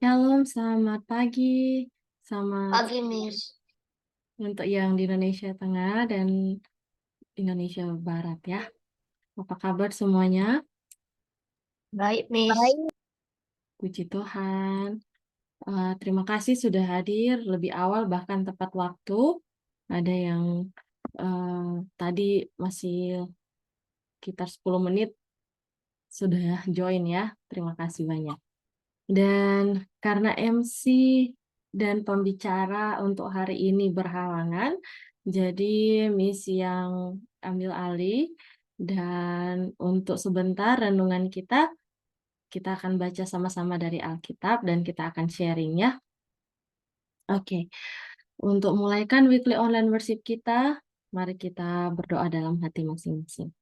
Shalom, selamat pagi. Selamat Pagi, Miss. untuk yang di Indonesia Tengah dan Indonesia Barat ya. Apa kabar semuanya? Baik, Miss. Puji Tuhan. Terima kasih sudah hadir lebih awal bahkan tepat waktu. Ada yang tadi masih sekitar 10 menit sudah join ya. Terima kasih banyak. Dan karena MC dan pembicara untuk hari ini berhalangan, jadi Miss yang ambil alih. Dan untuk sebentar renungan kita akan baca sama-sama dari Alkitab dan kita akan sharing ya. Oke, untuk mulaikan weekly online worship kita, mari kita berdoa dalam hati masing-masing.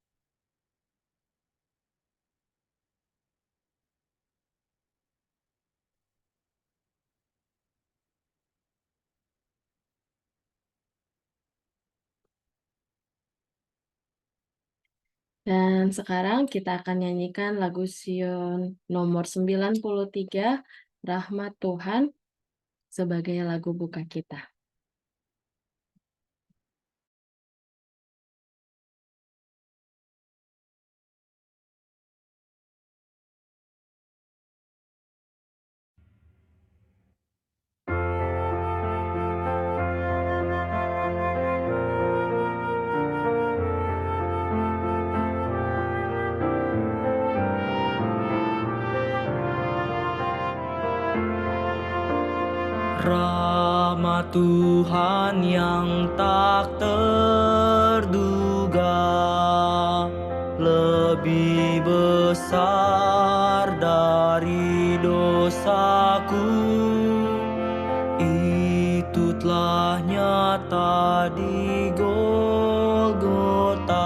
Dan sekarang kita akan nyanyikan lagu Sion nomor 93, Rahmat Tuhan, sebagai lagu buka kita. Rahmat Tuhan yang tak terduga lebih besar dari dosaku. Itu telah nyata di Golgota,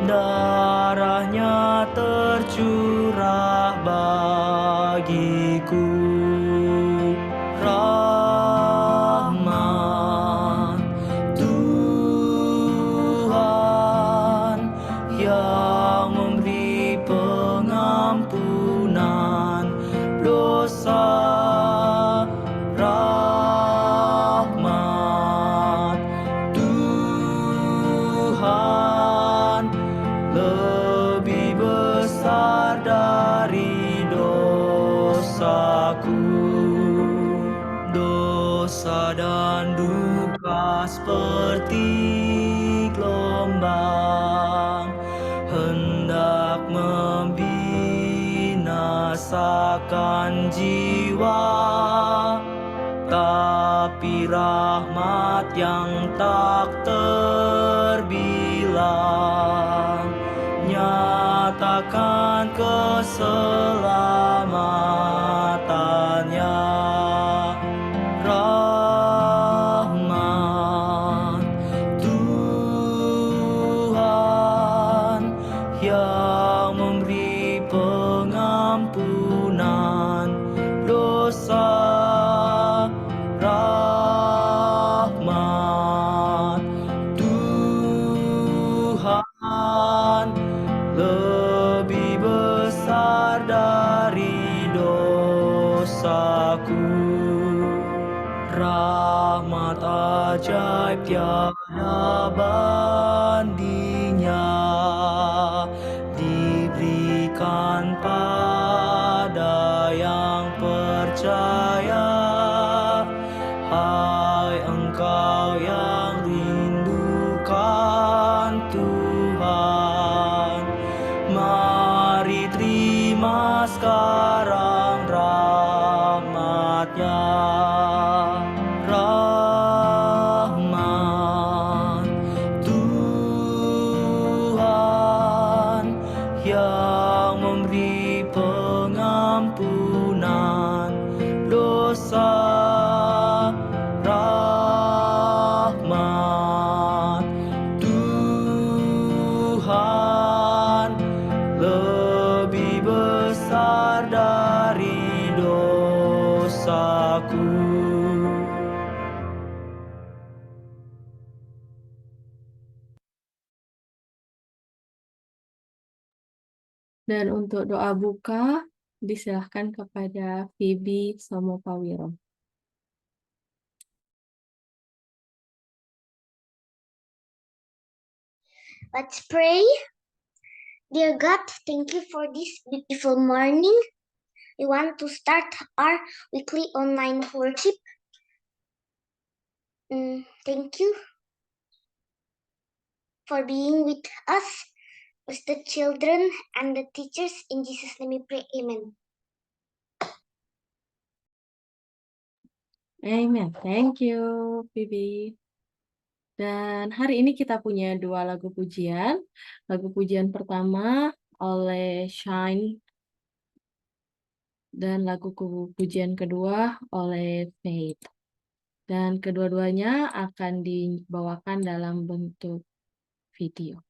darahnya tercurah bagiku. Rahmat Tuhan yang memberi pengampunan dosa. Rahmat Tuhan lebih besar dari dosaku. Dosa dan duka seperti gelombang hendak membinasakan jiwa, tapi rahmat yang tak terbilang nyatakan keselamatannya. Rahmat Tuhan yang memberi pengampunan dosa. Rahmat Tuhan lebih besar dari dosaku. Rahmat ajaib tiada bandingnya diberikan pada yang percaya. Hai engkau yang rindukan Tuhan, mari terima sekarang rahmat-Nya. Rahmat Tuhan yang memberi pengampunan dosa. Rahmat Tuhan lebih besar dari dosaku. Dan untuk doa buka, Disilahkan kepada Phoebe Somopawiro. Let's pray. Dear God, thank you for this beautiful morning. We want to start our weekly online worship. Thank you for being with us, with the children and the teachers. In Jesus' name we pray. Amen. Amen. Thank you, Phoebe. Dan hari ini kita punya 2 lagu pujian. Lagu pujian pertama oleh Shine dan lagu pujian kedua oleh Faith. Dan kedua-duanya akan dibawakan dalam bentuk video.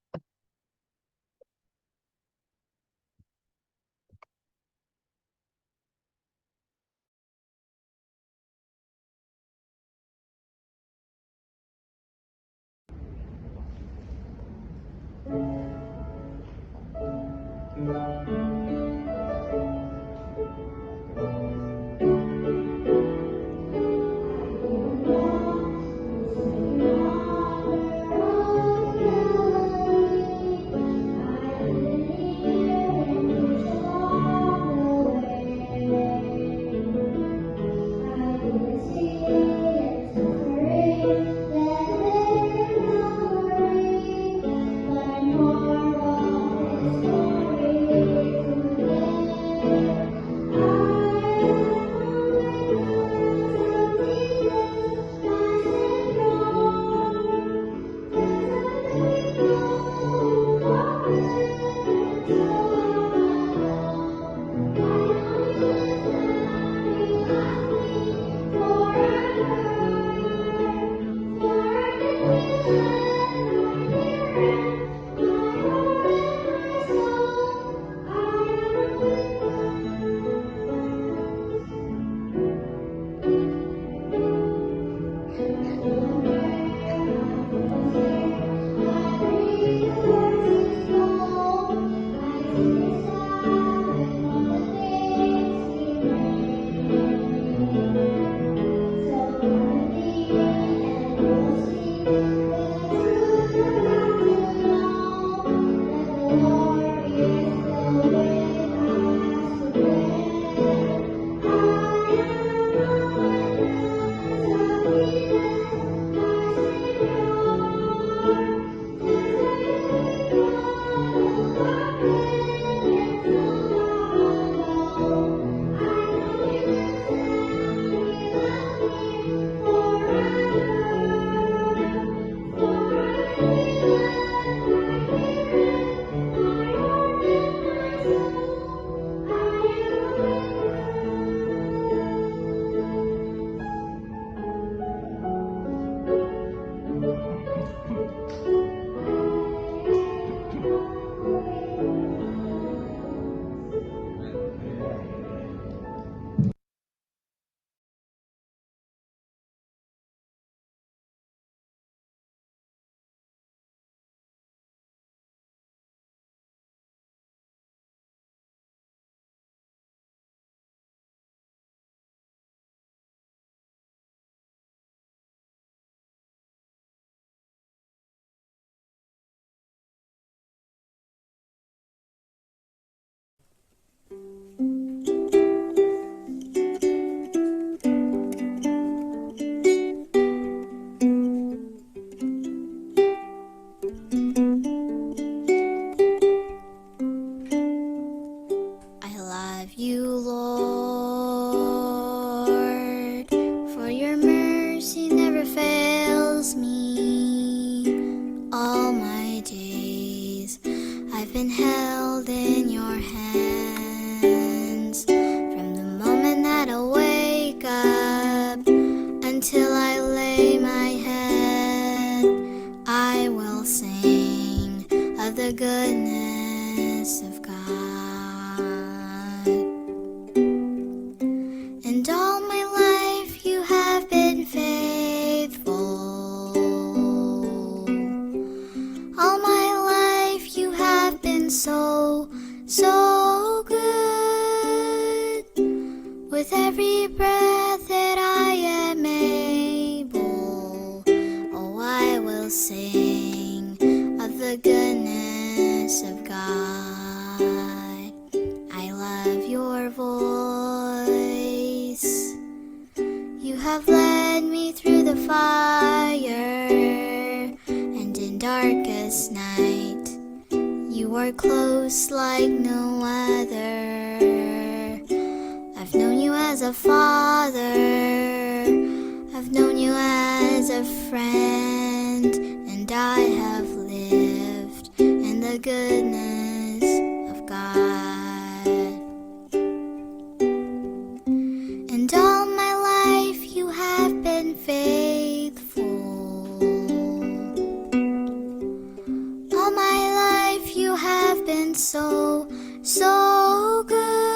I love you, Lord, for your mercy never fails me. All my days I've been held in your hands. From the moment that I wake up until I lay my head, I will sing of the goodness of God. And all my life you have been faithful. All my life you have been so, so good. With every breath that I am able, oh, I will sing of the goodness of God. I love your voice. You have led me through the fire, and in darkest night, you are close like no other. I've known you as a father, I've known you as a friend, and I have lived in the goodness of God. And all my life you have been faithful. All my life you have been so, so good.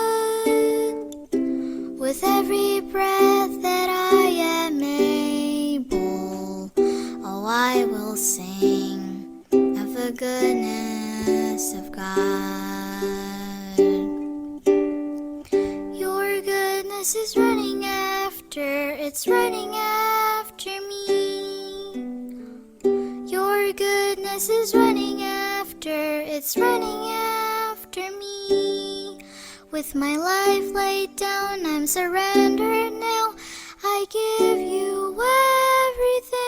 With every breath that I am able, oh, I will sing of the goodness of God. Your goodness is running after, it's running after me. Your goodness is running after, it's running after me. With my life laid down, I'm surrendered now. I give you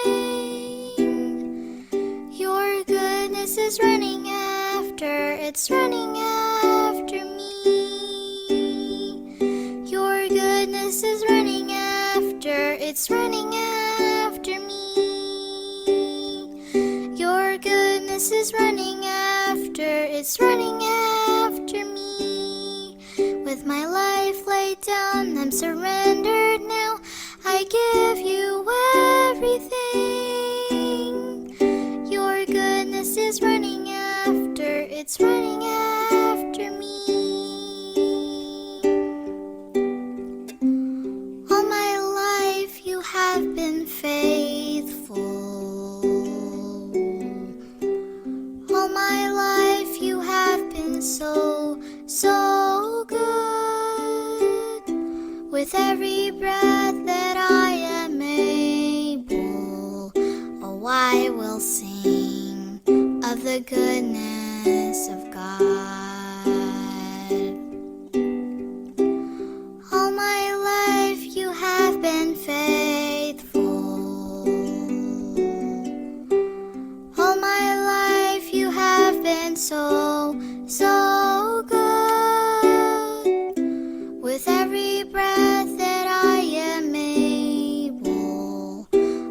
everything. Your goodness is running after, it's running after me. Your goodness is running after, it's running after me. Your goodness is running after, it's running after me. With my life laid down, I'm surrendered now. I give you everything. Your goodness is running after, it's running after me. All my life you have been faithful. All my life you have been so, so good. With every breath that I am able, oh, I will sing of the goodness of God. All my life you have been faithful. All my life you have been so, so good. With every breath that I am able,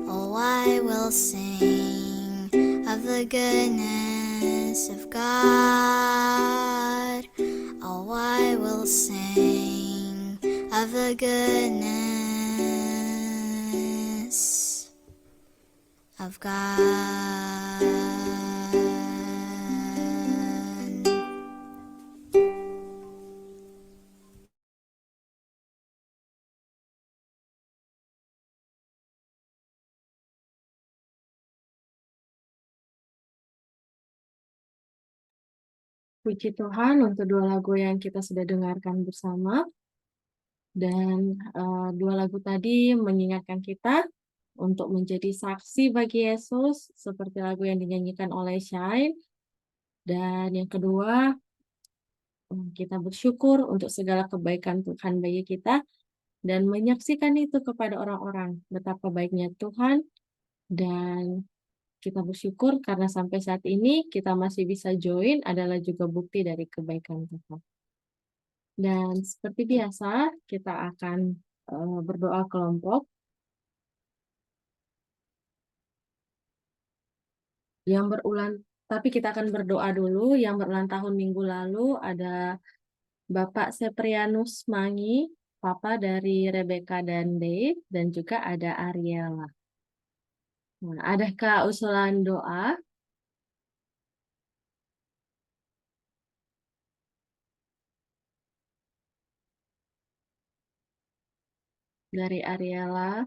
oh, I will sing of the goodness of God. Oh, I will sing of the goodness of God. Puji Tuhan untuk dua lagu yang kita sudah dengarkan bersama. Dan dua lagu tadi mengingatkan kita untuk menjadi saksi bagi Yesus, seperti lagu yang dinyanyikan oleh Shine. Dan yang kedua, kita bersyukur untuk segala kebaikan Tuhan bagi kita, dan menyaksikan itu kepada orang-orang, betapa baiknya Tuhan. Dan kita bersyukur karena sampai saat ini kita masih bisa join, adalah juga bukti dari kebaikan Tuhan. Dan seperti biasa, kita akan berdoa kelompok. Tapi kita akan berdoa dulu. Yang berulang tahun minggu lalu ada Bapak Seprianus Mangi, Papa dari Rebecca dan Dave, dan juga ada Ariela. Nah, adakah usulan doa? Dari Ariela.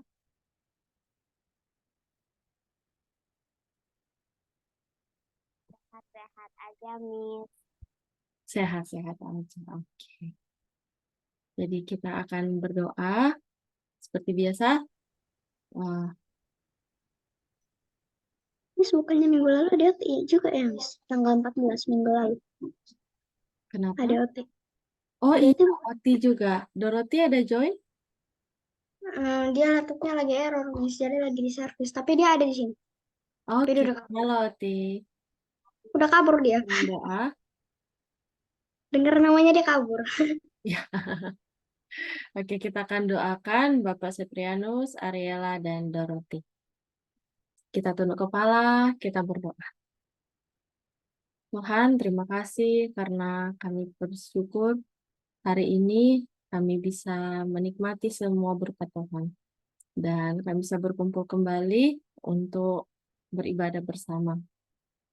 Sehat-sehat aja, Miss. Sehat-sehat aja. Oke. Jadi kita akan berdoa seperti biasa. Wah, Miss, bukannya minggu lalu ada OT juga ya, Miss? Tanggal 14 minggu lalu kenapa? ada OT. Oh Ada iya, itu, Oti juga. Dorothy ada join? dia laptopnya lagi error, Miss. Jadi lagi di servis. Tapi dia ada di sini. Tapi Oke, dia udah kabur. halo Oti. Udah kabur dia. Doa. Dengar namanya dia kabur. Ya. Oke, kita akan doakan Bapak Seprianus, Ariela, dan Dorothy. Kita tunduk kepala, kita berdoa. Tuhan, terima kasih karena kami bersyukur hari ini kami bisa menikmati semua berkat Tuhan. Dan kami bisa berkumpul kembali untuk beribadah bersama.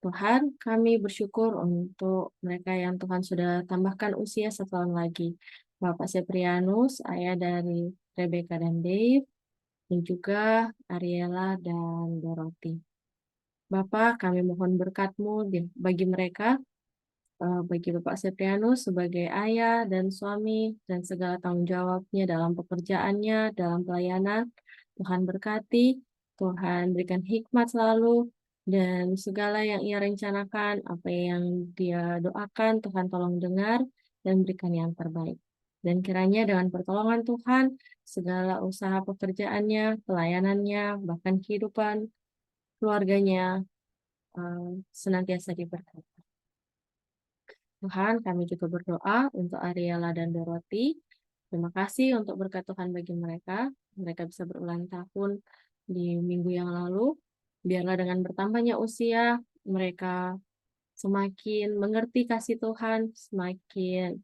Tuhan, kami bersyukur untuk mereka yang Tuhan sudah tambahkan usia 1 tahun lagi. Bapak Seprianus, ayah dari Rebecca dan Dave, dan juga Ariela dan Dorothy. Bapak, kami mohon berkat-Mu bagi mereka, bagi Bapak Seprianus sebagai ayah dan suami, dan segala tanggung jawabnya dalam pekerjaannya, dalam pelayanan. Tuhan berkati, Tuhan berikan hikmat selalu, dan segala yang ia rencanakan, apa yang dia doakan, Tuhan tolong dengar dan berikan yang terbaik. Dan kiranya dengan pertolongan Tuhan, segala usaha pekerjaannya, pelayanannya, bahkan kehidupan keluarganya senantiasa diberkati. Tuhan, kami juga berdoa untuk Ariela dan Dorothy. Terima kasih untuk berkat Tuhan bagi mereka. Mereka bisa berulang tahun di minggu yang lalu. Biarlah dengan bertambahnya usia, mereka semakin mengerti kasih Tuhan, semakin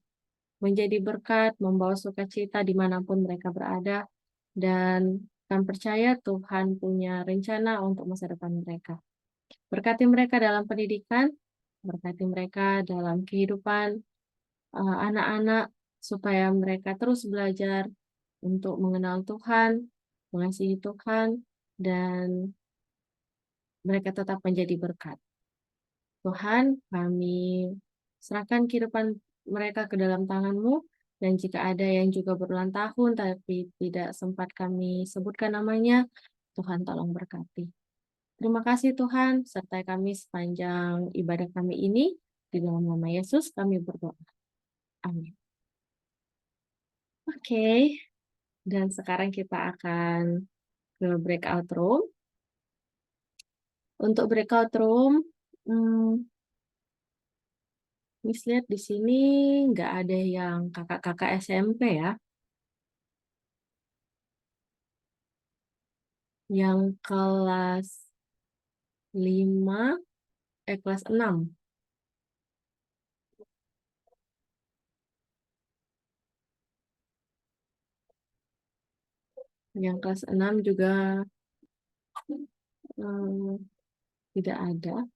menjadi berkat, membawa sukacita dimanapun mereka berada, dan kami percaya Tuhan punya rencana untuk masa depan mereka. Berkati mereka dalam pendidikan, berkati mereka dalam kehidupan anak-anak, supaya mereka terus belajar untuk mengenal Tuhan, mengasihi Tuhan, dan mereka tetap menjadi berkat. Tuhan, kami serahkan kehidupan mereka ke dalam tangan-Mu, dan jika ada yang juga berulang tahun tapi tidak sempat kami sebutkan namanya, Tuhan tolong berkati. Terima kasih Tuhan, sertai kami sepanjang ibadah kami ini. Di dalam nama Yesus kami berdoa. Amin. Oke, dan sekarang kita akan ke breakout room. Untuk breakout room, Miss lihat di sini nggak ada yang kakak-kakak SMP ya. Yang kelas 5, kelas 6. Yang kelas 6 juga tidak ada.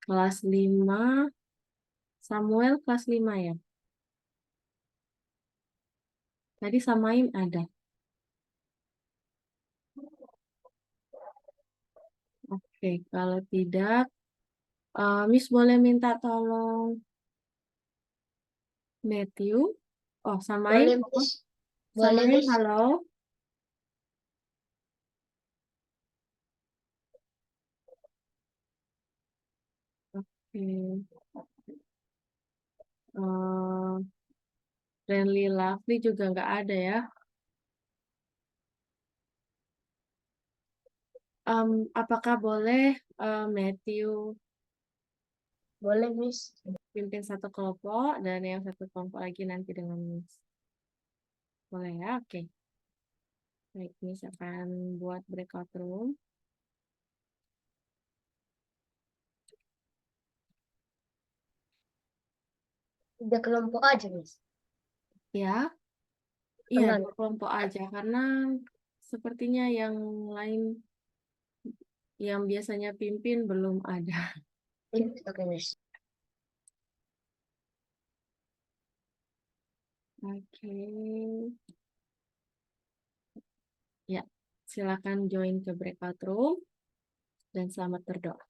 Kelas 5, Samuel kelas 5 ya. Tadi Samaim ada. Oke, kalau tidak, Miss boleh minta tolong Matthew. Oh, Samaim. Boleh, Miss. Boleh, Samaim, Miss. halo. Oke. Friendly Lovely juga nggak ada ya. Apakah boleh Matthew Boleh, Miss. pimpin satu kelompok dan yang satu kelompok lagi nanti dengan Miss? Boleh ya? Oke. Baik, Miss akan buat breakout room. Udah kelompok aja, Miss. Ya, iya Tenang. 2 kelompok aja karena sepertinya yang lain yang biasanya pimpin belum ada. Oke, Miss. Oke. Ya, silakan join ke breakout room dan selamat berdoa.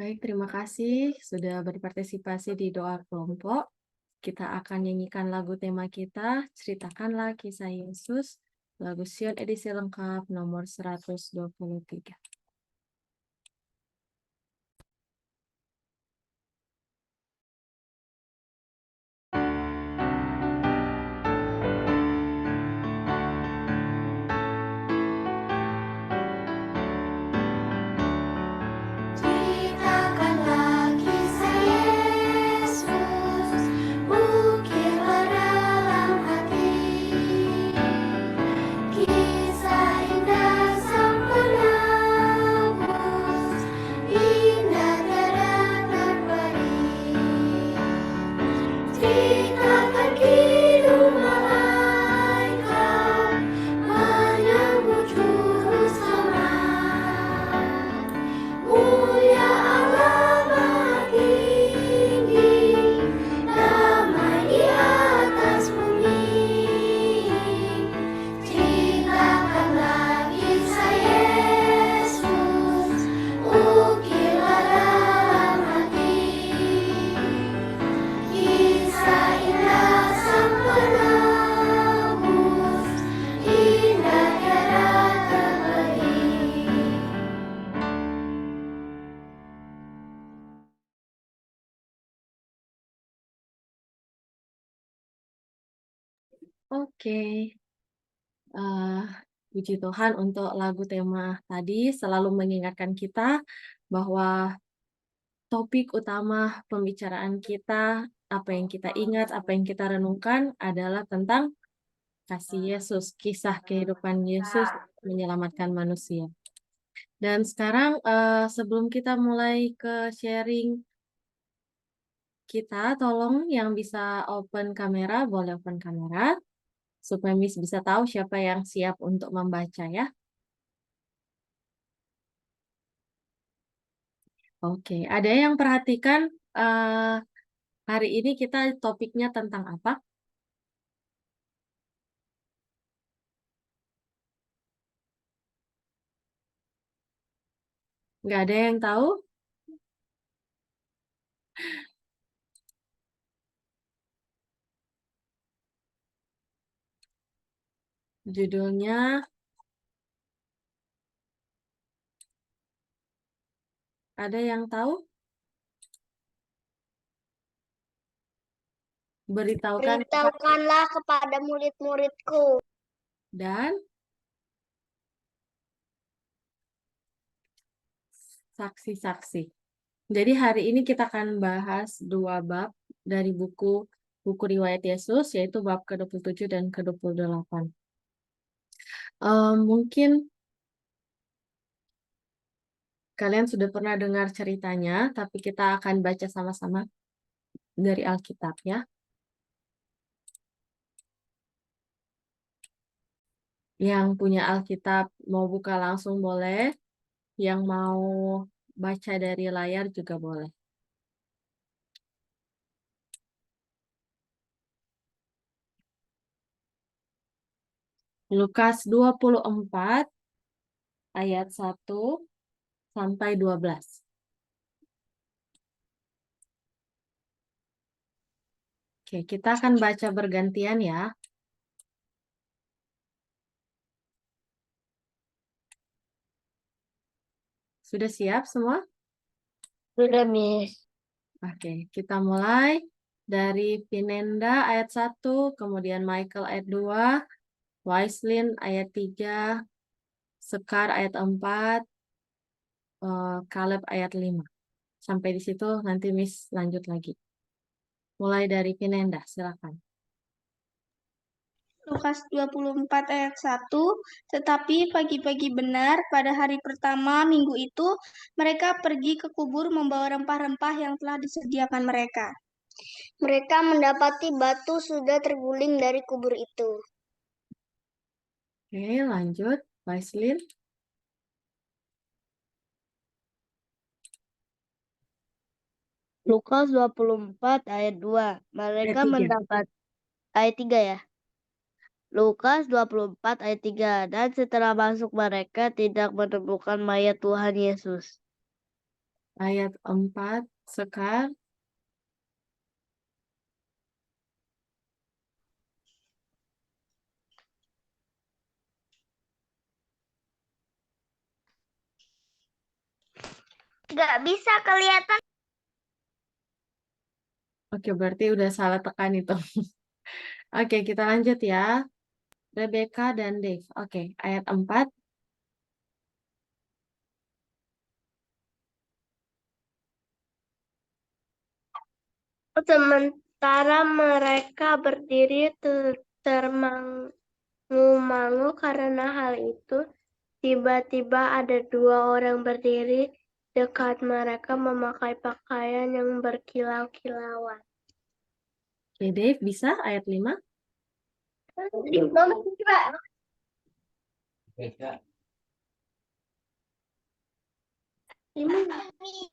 Baik, terima kasih sudah berpartisipasi di doa kelompok. Kita akan nyanyikan lagu tema kita, Ceritakanlah Kisah Yesus, lagu Sion edisi lengkap nomor 123. Ceritakanlah kisah Yesus, ukirlah dalam hati kisah indah Sang Penebus, indah tiada terperi. Ceritakan kidung malaikat menyambut juru selamat. Mulia Allah Maha Tinggi, damai di atas bumi. Ceritakanlah kisah Yesus, ukirlah dalam hati kisah indah Sang Penebus, indah tiada terperi. Oke, puji Tuhan untuk lagu tema tadi selalu mengingatkan kita bahwa topik utama pembicaraan kita, apa yang kita ingat, apa yang kita renungkan adalah tentang kasih Yesus, kisah kehidupan Yesus menyelamatkan manusia. Dan sekarang sebelum kita mulai ke sharing kita, tolong yang bisa open kamera, boleh open kamera, supaya Miss bisa tahu siapa yang siap untuk membaca ya. Oke, ada yang perhatikan hari ini kita topiknya tentang apa? Nggak ada yang tahu? Judulnya ada yang tahu? Beritahukanlah kepada murid-muridku. Dan saksi-saksi. Jadi hari ini kita akan bahas 2 bab dari buku riwayat Yesus, yaitu bab ke-27 dan ke-28. Mungkin kalian sudah pernah dengar ceritanya, tapi kita akan baca sama-sama dari Alkitab ya. Yang punya Alkitab mau buka langsung boleh, yang mau baca dari layar juga boleh. Lukas 24 ayat 1 sampai 12. Oke, kita akan baca bergantian ya. Sudah siap semua? Sudah, Miss. Oke, kita mulai dari Pinenda ayat 1, kemudian Michael ayat 2, Waislin ayat 3, Sekar ayat 4, Caleb ayat 5. Sampai di situ nanti Miss lanjut lagi. Mulai dari Pinenda, silakan. Lukas 24 ayat 1, tetapi pagi-pagi benar pada hari pertama minggu itu, mereka pergi ke kubur membawa rempah-rempah yang telah disediakan mereka. Mereka mendapati batu sudah terguling dari kubur itu. Oke, lanjut. Waislin. Lukas 24 ayat 2. Mereka Ayat 3. mendapat ayat 3 ya. Lukas 24 ayat 3. Dan setelah masuk mereka tidak menemukan mayat Tuhan Yesus. Ayat 4, Sekar. Nggak bisa kelihatan. Oke, berarti udah salah tekan itu. Oke, kita lanjut ya. Rebecca dan Dave. Oke, ayat 4. Sementara mereka berdiri termangu-mangu karena hal itu, tiba-tiba ada dua orang berdiri dekat mereka memakai pakaian yang berkilau-kilauan. Oke, Dave bisa ayat 5.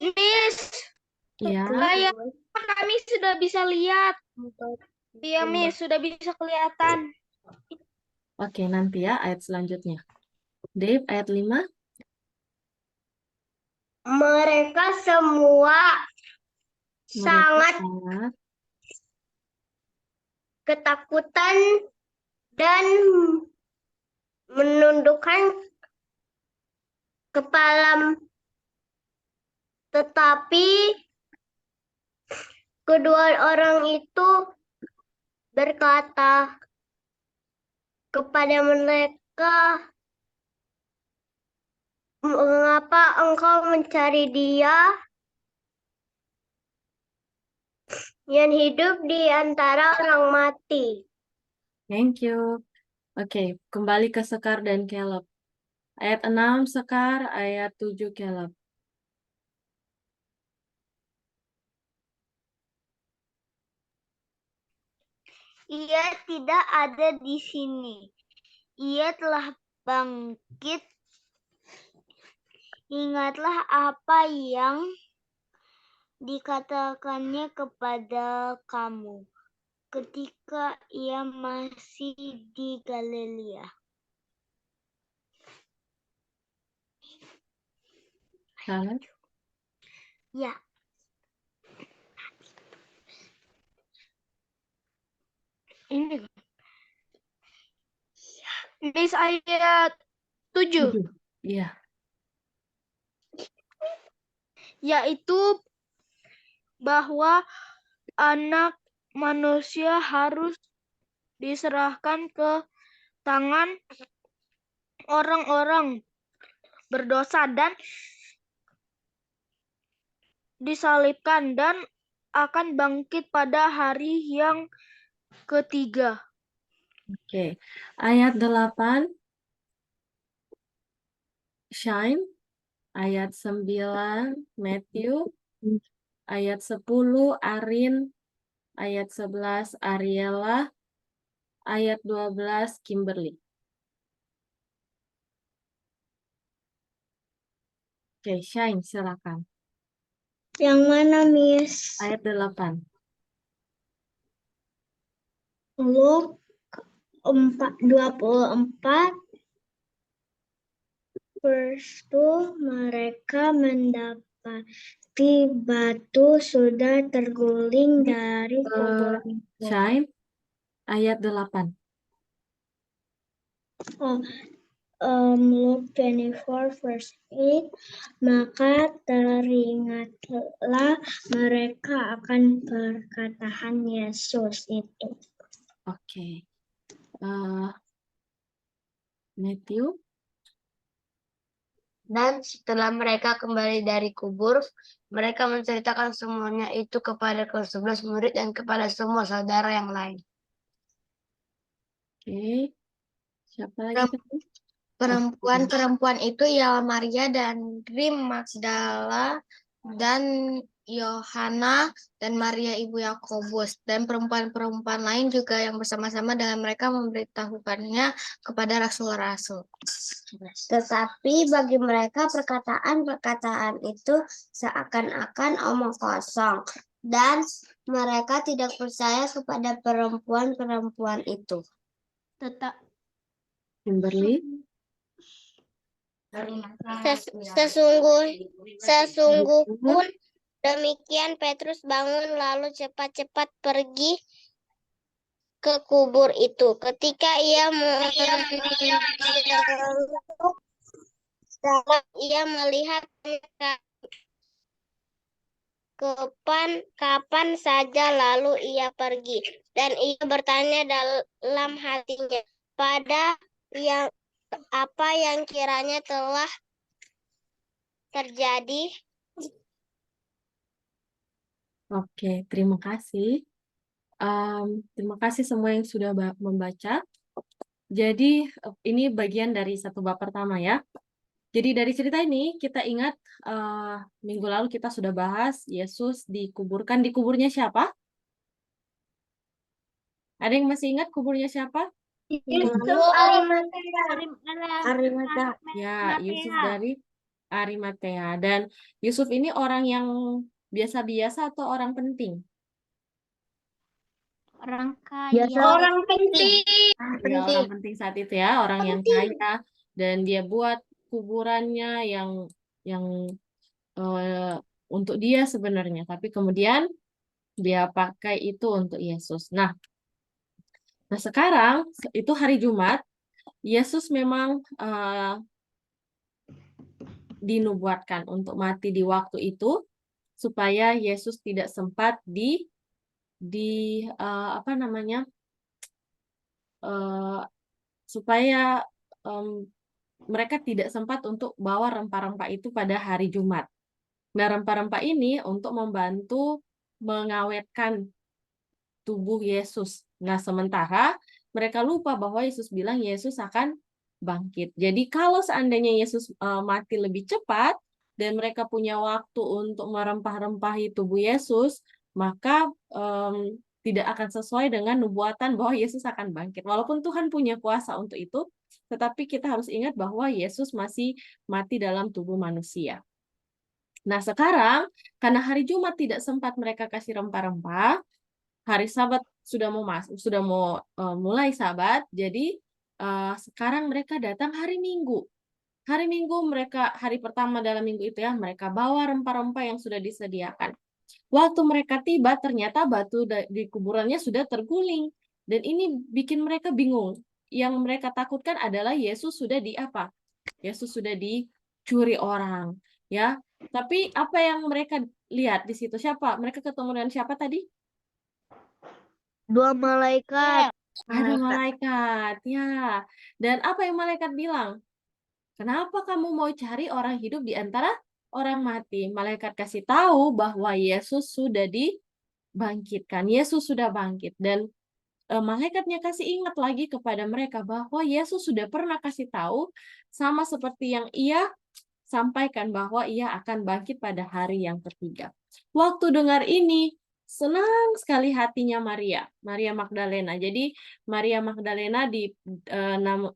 Miss, Iya. kayak kami sudah bisa lihat. Iya, Miss, sudah bisa kelihatan. Oke, nanti ya ayat selanjutnya. Dave, ayat 5. Mereka semua sangat Sangat. ketakutan dan menundukkan kepala, tetapi kedua orang itu berkata kepada mereka, "Mengapa engkau mencari Dia yang hidup di antara orang mati?" Thank you. Oke, kembali ke Sekar dan Caleb. Ayat 6 Sekar, ayat 7 Caleb. Ia tidak ada di sini. Ia telah bangkit. Ingatlah apa yang dikatakannya kepada kamu ketika ia masih di Galilea. Caleb. Ya, Ini. Miss, ayat 7. 7. Iya. Yaitu bahwa anak manusia harus diserahkan ke tangan orang-orang berdosa dan disalibkan dan akan bangkit pada hari yang ketiga. Oke. Ayat 8 Shine. Ayat 9 Matthew. Ayat 10 Arin. Ayat 11 Ariela. Ayat 12 Kimberly. Oke, Shine, silakan. Yang mana, Miss? Ayat 8. Luke 24 verse 2, mereka mendapati batu sudah terguling dari kubur itu. Shine. Ayat 8. Luke 24 verse 8, maka teringatlah mereka akan perkataan Yesus itu. Oke. Matthew. Dan setelah mereka kembali dari kubur, mereka menceritakan semuanya itu kepada ke-11 murid dan kepada semua saudara yang lain. Oke. Siapa lagi? Perempuan-perempuan itu ialah Maria dan Magdala dan Yohana dan Maria ibu Yakobus, dan perempuan-perempuan lain juga yang bersama-sama dengan mereka memberitahukannya kepada rasul-rasul. Tetapi bagi mereka perkataan-perkataan itu seakan-akan omong kosong, dan mereka tidak percaya kepada perempuan-perempuan itu. Kimberly. Sesungguh pun demikian Petrus bangun lalu cepat-cepat pergi ke kubur itu. Ketika ia ia melihat kapan saja lalu ia pergi, dan ia bertanya dalam hatinya apa yang kiranya telah terjadi. Oke, terima kasih. Terima kasih semua yang sudah membaca. Jadi ini bagian dari satu bab pertama ya. Jadi dari cerita ini kita ingat minggu lalu kita sudah bahas Yesus dikuburkan di kuburnya siapa? Ada yang masih ingat kuburnya siapa? Yusuf Arimatea. Ya, Yusuf dari Arimatea. Dan Yusuf ini orang yang biasa-biasa atau orang penting? Orang kaya. Biasa. Orang penting. Ya, orang penting saat itu ya, orang yang kaya, dan dia buat kuburannya yang untuk dia sebenarnya, tapi kemudian dia pakai itu untuk Yesus. Nah sekarang itu hari Jumat, Yesus memang dinubuatkan untuk mati di waktu itu supaya Yesus tidak sempat apa namanya, supaya mereka tidak sempat untuk bawa rempah-rempah itu pada hari Jumat. Nah, rempah-rempah ini untuk membantu mengawetkan tubuh Yesus. Nah, sementara mereka lupa bahwa Yesus bilang Yesus akan bangkit. Jadi kalau seandainya Yesus mati lebih cepat dan mereka punya waktu untuk merempah-rempahi tubuh Yesus, maka tidak akan sesuai dengan nubuatan bahwa Yesus akan bangkit. Walaupun Tuhan punya kuasa untuk itu, tetapi kita harus ingat bahwa Yesus masih mati dalam tubuh manusia. Nah, sekarang karena hari Jumat tidak sempat mereka kasih rempah-rempah, hari Sabat sudah mau mulai Sabat, jadi sekarang mereka datang hari Minggu. Hari Minggu mereka, hari pertama dalam minggu itu ya, mereka bawa rempah-rempah yang sudah disediakan. Waktu mereka tiba, ternyata batu di kuburannya sudah terguling. Dan ini bikin mereka bingung. Yang mereka takutkan adalah Yesus sudah apa? Yesus sudah dicuri orang. Ya, tapi apa yang mereka lihat di situ? Siapa? Mereka ketemu dengan siapa tadi? Dua malaikat. Ada malaikat, ya. Dan apa yang malaikat bilang? Kenapa kamu mau cari orang hidup di antara orang mati? Malaikat kasih tahu bahwa Yesus sudah dibangkitkan. Yesus sudah bangkit. Dan malaikatnya kasih ingat lagi kepada mereka bahwa Yesus sudah pernah kasih tahu, sama seperti yang ia sampaikan bahwa ia akan bangkit pada hari yang ketiga. Waktu dengar ini, senang sekali hatinya Maria Magdalena. Jadi Maria Magdalena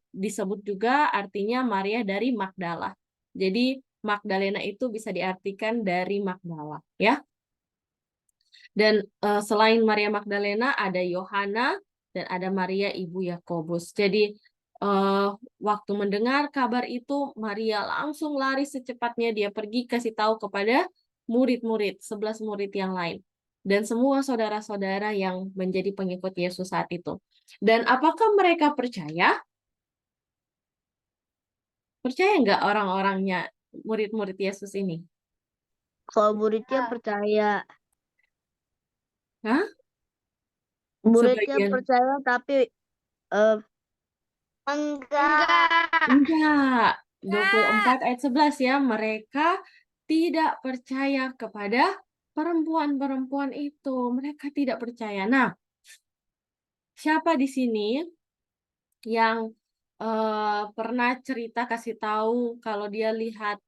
disebut juga artinya Maria dari Magdala. Jadi Magdalena itu bisa diartikan dari Magdala, ya. Dan selain Maria Magdalena ada Yohana dan ada Maria ibu Yakobus. Jadi waktu mendengar kabar itu, Maria langsung lari secepatnya, dia pergi kasih tahu kepada murid-murid, 11 murid yang lain. Dan semua saudara-saudara yang menjadi pengikut Yesus saat itu. Dan apakah mereka percaya? Percaya nggak orang-orangnya, murid-murid Yesus ini? Kalau muridnya percaya. Hah? Muridnya Sebagian. percaya tapi Enggak. 24 ayat 11 ya, mereka tidak percaya kepada perempuan-perempuan itu. Mereka tidak percaya. Nah, siapa di sini yang pernah cerita kasih tahu kalau dia lihat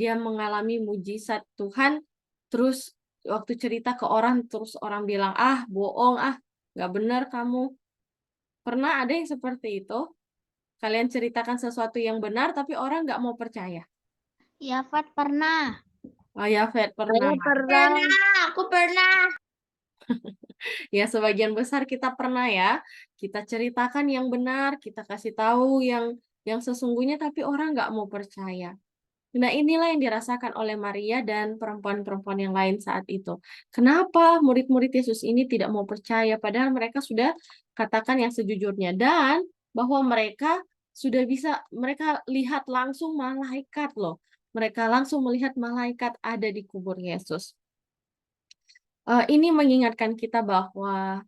dia mengalami mujizat Tuhan, terus waktu cerita ke orang, terus orang bilang, ah bohong, ah nggak benar kamu. Pernah ada yang seperti itu? Kalian ceritakan sesuatu yang benar, tapi orang nggak mau percaya. Yafat pernah. Oh ya, Fed pernah. Aku pernah. Ya, sebagian besar kita pernah ya. Kita ceritakan yang benar, kita kasih tahu yang yang sesungguhnya, tapi orang nggak mau percaya. Nah, inilah yang dirasakan oleh Maria dan perempuan-perempuan yang lain saat itu. Kenapa murid-murid Yesus ini tidak mau percaya, padahal mereka sudah katakan yang sejujurnya, dan bahwa mereka sudah bisa, mereka lihat langsung malaikat loh. Mereka langsung melihat malaikat ada di kubur Yesus. Ini mengingatkan kita bahwa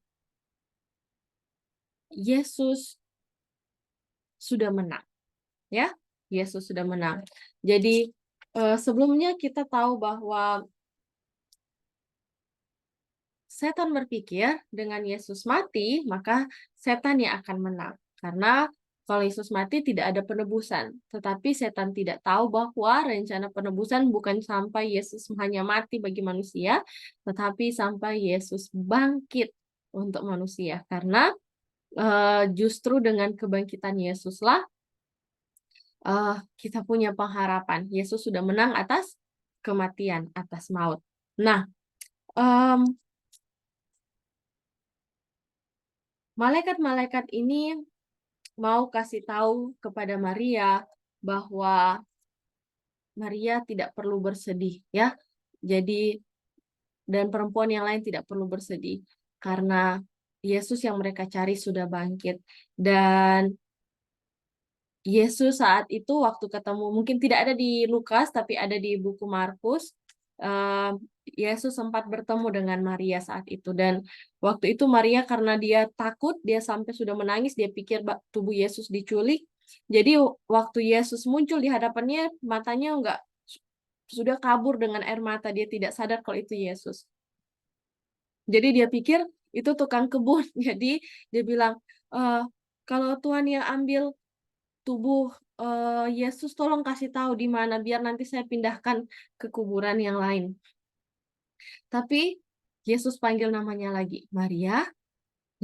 Yesus sudah menang, ya. Yesus sudah menang. Jadi sebelumnya kita tahu bahwa setan berpikir dengan Yesus mati, maka setan yang akan menang. Karena kalau Yesus mati tidak ada penebusan. Tetapi setan tidak tahu bahwa rencana penebusan bukan sampai Yesus hanya mati bagi manusia, tetapi sampai Yesus bangkit untuk manusia. Karena justru dengan kebangkitan Yesuslah kita punya pengharapan. Yesus sudah menang atas kematian, atas maut. Nah, malaikat-malaikat ini mau kasih tahu kepada Maria bahwa Maria tidak perlu bersedih, ya. Jadi, dan perempuan yang lain tidak perlu bersedih karena Yesus yang mereka cari sudah bangkit. Dan Yesus saat itu waktu ketemu, mungkin tidak ada di Lukas, tapi ada di buku Markus, Yesus sempat bertemu dengan Maria saat itu. Dan waktu itu Maria karena dia takut, dia sampai sudah menangis, dia pikir tubuh Yesus diculik. Jadi waktu Yesus muncul di hadapannya, matanya sudah kabur dengan air mata, dia tidak sadar kalau itu Yesus. Jadi dia pikir itu tukang kebun. Jadi dia bilang, kalau Tuhan yang ambil tubuh Yesus, tolong kasih tahu di mana biar nanti saya pindahkan ke kuburan yang lain. Tapi Yesus panggil namanya lagi, Maria.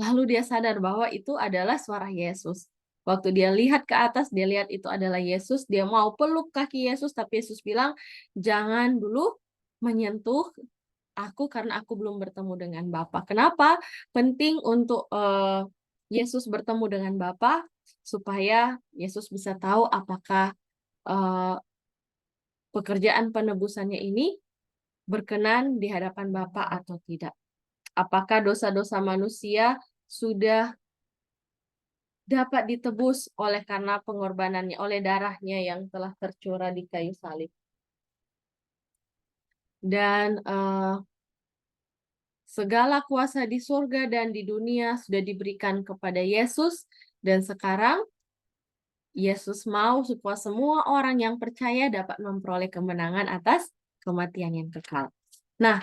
Lalu dia sadar bahwa itu adalah suara Yesus. Waktu dia lihat ke atas, dia lihat itu adalah Yesus. Dia mau peluk kaki Yesus, tapi Yesus bilang, jangan dulu menyentuh aku karena aku belum bertemu dengan Bapa. Kenapa? Penting untuk Yesus bertemu dengan Bapa supaya Yesus bisa tahu apakah pekerjaan penebusannya ini berkenan di hadapan Bapa atau tidak. Apakah dosa-dosa manusia sudah dapat ditebus oleh karena pengorbanannya, oleh darahnya yang telah tercurah di kayu salib. Dan segala kuasa di surga dan di dunia sudah diberikan kepada Yesus, dan sekarang Yesus mau supaya semua orang yang percaya dapat memperoleh kemenangan atas kematian yang kekal. Nah,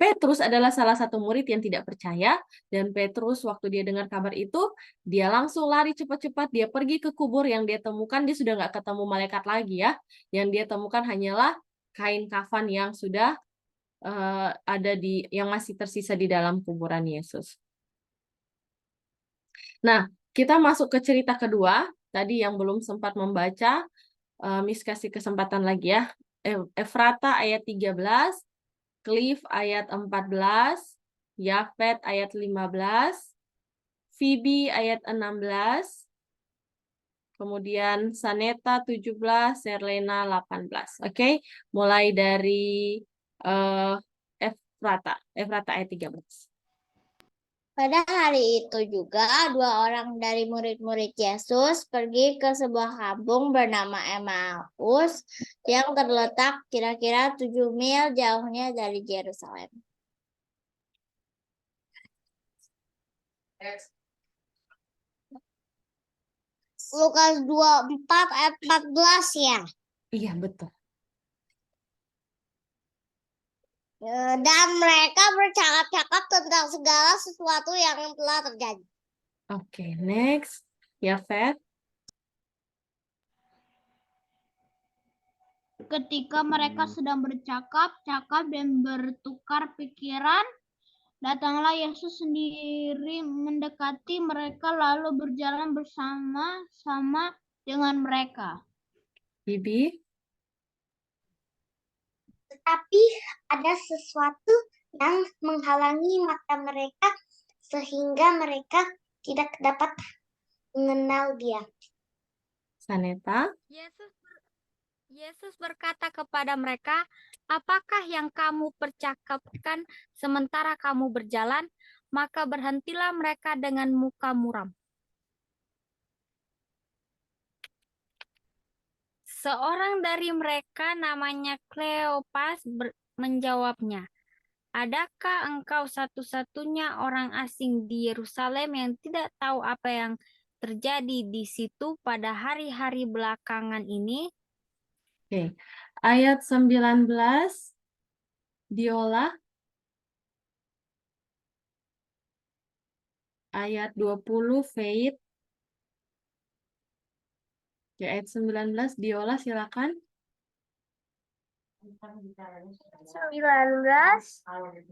Petrus adalah salah satu murid yang tidak percaya, dan Petrus waktu dia dengar kabar itu, dia langsung lari cepat-cepat, dia pergi ke kubur. Yang dia temukan, dia sudah nggak ketemu malaikat lagi, ya. Yang dia temukan hanyalah kain kafan yang sudah yang masih tersisa di dalam kuburan Yesus. Nah, kita masuk ke cerita kedua, tadi yang belum sempat membaca, Miss kasih kesempatan lagi ya. Efrata ayat 13, Cliff ayat 14, Yafet ayat 15, Phoebe ayat 16, kemudian Saneta 17, Serlena 18. Oke, mulai dari Efrata ayat 13. Pada hari itu juga, 2 orang dari murid-murid Yesus pergi ke sebuah kampung bernama Emmaus yang terletak kira-kira 7 mil jauhnya dari Yerusalem. Lukas 24 ayat 14 ya. Iya, betul. Dan mereka bercakap-cakap tentang segala sesuatu yang telah terjadi. Oke, next. Yafet. Ketika mereka sedang bercakap-cakap dan bertukar pikiran, datanglah Yesus sendiri mendekati mereka lalu berjalan bersama-sama dengan mereka. Bibi. Tetapi ada sesuatu yang menghalangi mata mereka sehingga mereka tidak dapat mengenal dia. Saneta. Yesus berkata kepada mereka, "Apakah yang kamu percakapkan sementara kamu berjalan?" Maka berhentilah mereka dengan muka muram. Seorang dari mereka namanya Kleopas menjawabnya, "Adakah engkau satu-satunya orang asing di Yerusalem yang tidak tahu apa yang terjadi di situ pada hari-hari belakangan ini?" Oke. Ayat 19, Diola. Ayat 20, Faith. Oke, ayat 19, Diola silakan. 19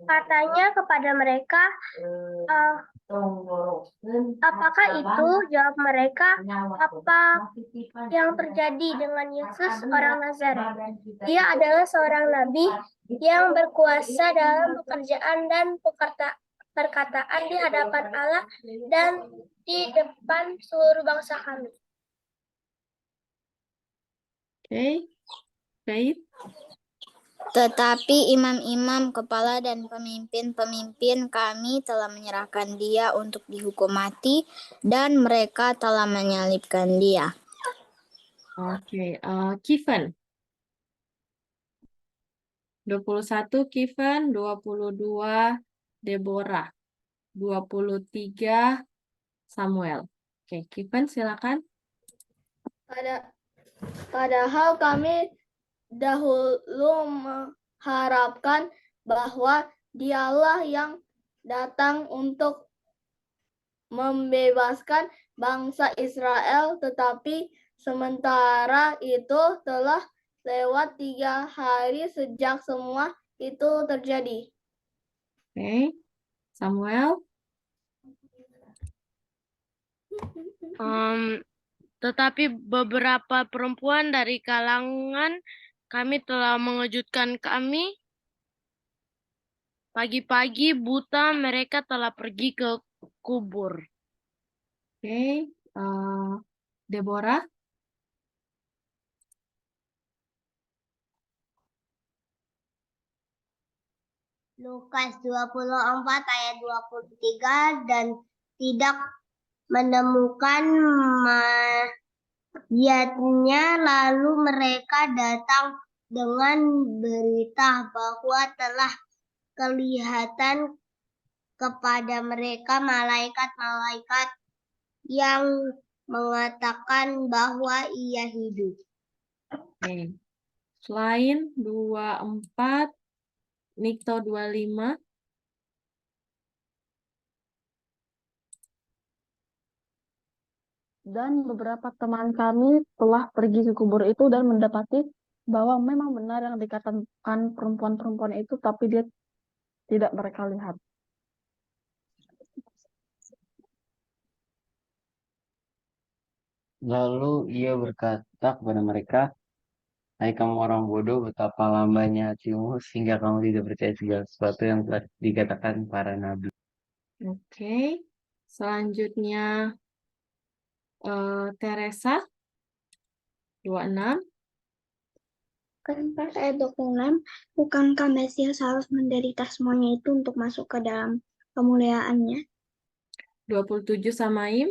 katanya kepada mereka, apakah itu? Jawab mereka, apa yang terjadi dengan Yesus orang Nazaret? Dia adalah seorang nabi yang berkuasa dalam pekerjaan dan perkataan di hadapan Allah dan di depan seluruh bangsa kami. Oke, Faith. Tetapi imam-imam, kepala dan pemimpin-pemimpin kami telah menyerahkan dia untuk dihukum mati dan mereka telah menyalibkan dia. Oke, Kiven. 21 Kiven, 22 Deborah, 23 Samuel. Oke, Kiven silakan. Padahal kami dahulu mengharapkan bahwa Dialah yang datang untuk membebaskan bangsa Israel, tetapi sementara itu telah lewat 3 hari sejak semua itu terjadi. Oke, Samuel. Tetapi beberapa perempuan dari kalangan kami telah mengejutkan kami. Pagi-pagi buta mereka telah pergi ke kubur. Oke, Deborah. Lukas 24 ayat 23, dan tidak menemukan mayatnya, lalu mereka datang dengan berita bahwa telah kelihatan kepada mereka malaikat-malaikat yang mengatakan bahwa ia hidup. Oke. Selain 24, Nikto 25. Dan beberapa teman kami telah pergi ke kubur itu dan mendapati bahwa memang benar yang dikatakan perempuan-perempuan itu, tapi dia tidak mereka lihat. Lalu ia berkata kepada mereka, "Hai kamu orang bodoh, betapa lambannya hatimu sehingga kamu tidak percaya segala sesuatu yang telah dikatakan para nabi." Oke. Selanjutnya Teresa 26. Kan pas ayat 26, bukankah Mesias harus menderita semuanya itu untuk masuk ke dalam kemuliaannya? 27 Samaim,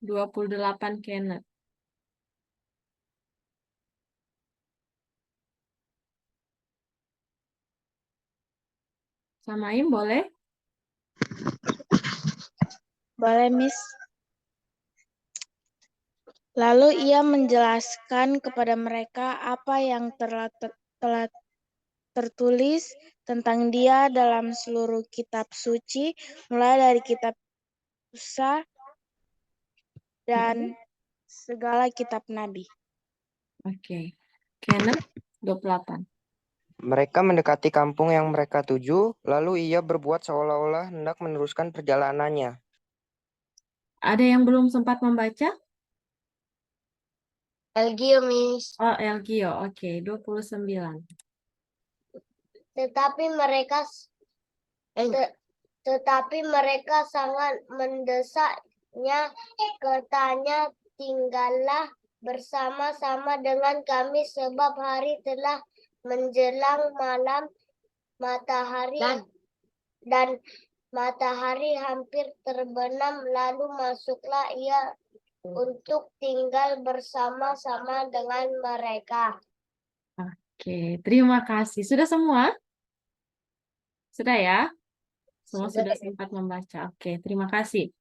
28 Kenneth. Samaim boleh? Boleh, Miss. Lalu ia menjelaskan kepada mereka apa yang telah tertulis tentang dia dalam seluruh kitab suci, mulai dari kitab Musa dan segala kitab nabi. Oke. Kenneth 28. Mereka mendekati kampung yang mereka tuju, lalu ia berbuat seolah-olah hendak meneruskan perjalanannya. Ada yang belum sempat membaca? Elgio, Miss. Oh, Elgio. Oke, 29. Tetapi mereka sangat mendesaknya, katanya, tinggallah bersama-sama dengan kami sebab hari telah menjelang malam dan matahari hampir terbenam, lalu masuklah ia untuk tinggal bersama-sama dengan mereka. Oke, terima kasih. Sudah semua? Sudah ya? Semua sudah sempat membaca. Oke, terima kasih.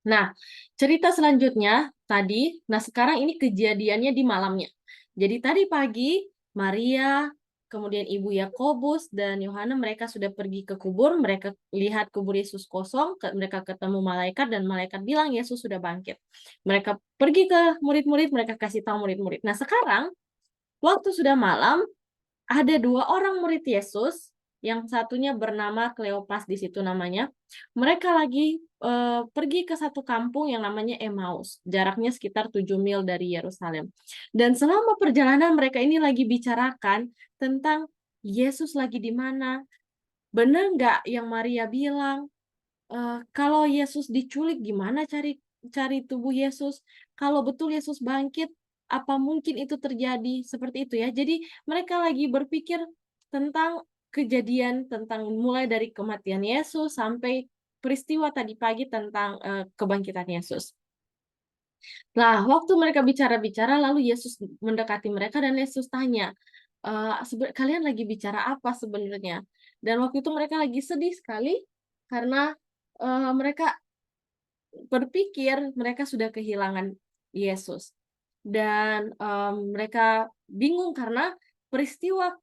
Nah, cerita selanjutnya tadi, sekarang ini kejadiannya di malamnya. Jadi tadi pagi, Maria, kemudian Ibu Yakobus dan Yohana, mereka sudah pergi ke kubur, mereka lihat kubur Yesus kosong, mereka ketemu malaikat, dan malaikat bilang Yesus sudah bangkit. Mereka pergi ke murid-murid, mereka kasih tahu murid-murid. Nah, sekarang, waktu sudah malam, ada 2 orang murid Yesus, yang satunya bernama Kleopas di situ namanya. Mereka lagi pergi ke satu kampung yang namanya Emmaus. Jaraknya sekitar 7 mil dari Yerusalem. Dan selama perjalanan mereka ini lagi bicarakan tentang Yesus lagi di mana. Benar nggak yang Maria bilang? Kalau Yesus diculik, gimana cari tubuh Yesus? Kalau betul Yesus bangkit, apa mungkin itu terjadi? Seperti itu ya. Jadi mereka lagi berpikir tentang kejadian, tentang mulai dari kematian Yesus sampai peristiwa tadi pagi tentang kebangkitan Yesus. Nah, waktu mereka bicara-bicara, lalu Yesus mendekati mereka dan Yesus tanya, kalian lagi bicara apa sebenarnya? Dan waktu itu mereka lagi sedih sekali karena mereka berpikir mereka sudah kehilangan Yesus. Dan mereka bingung karena peristiwa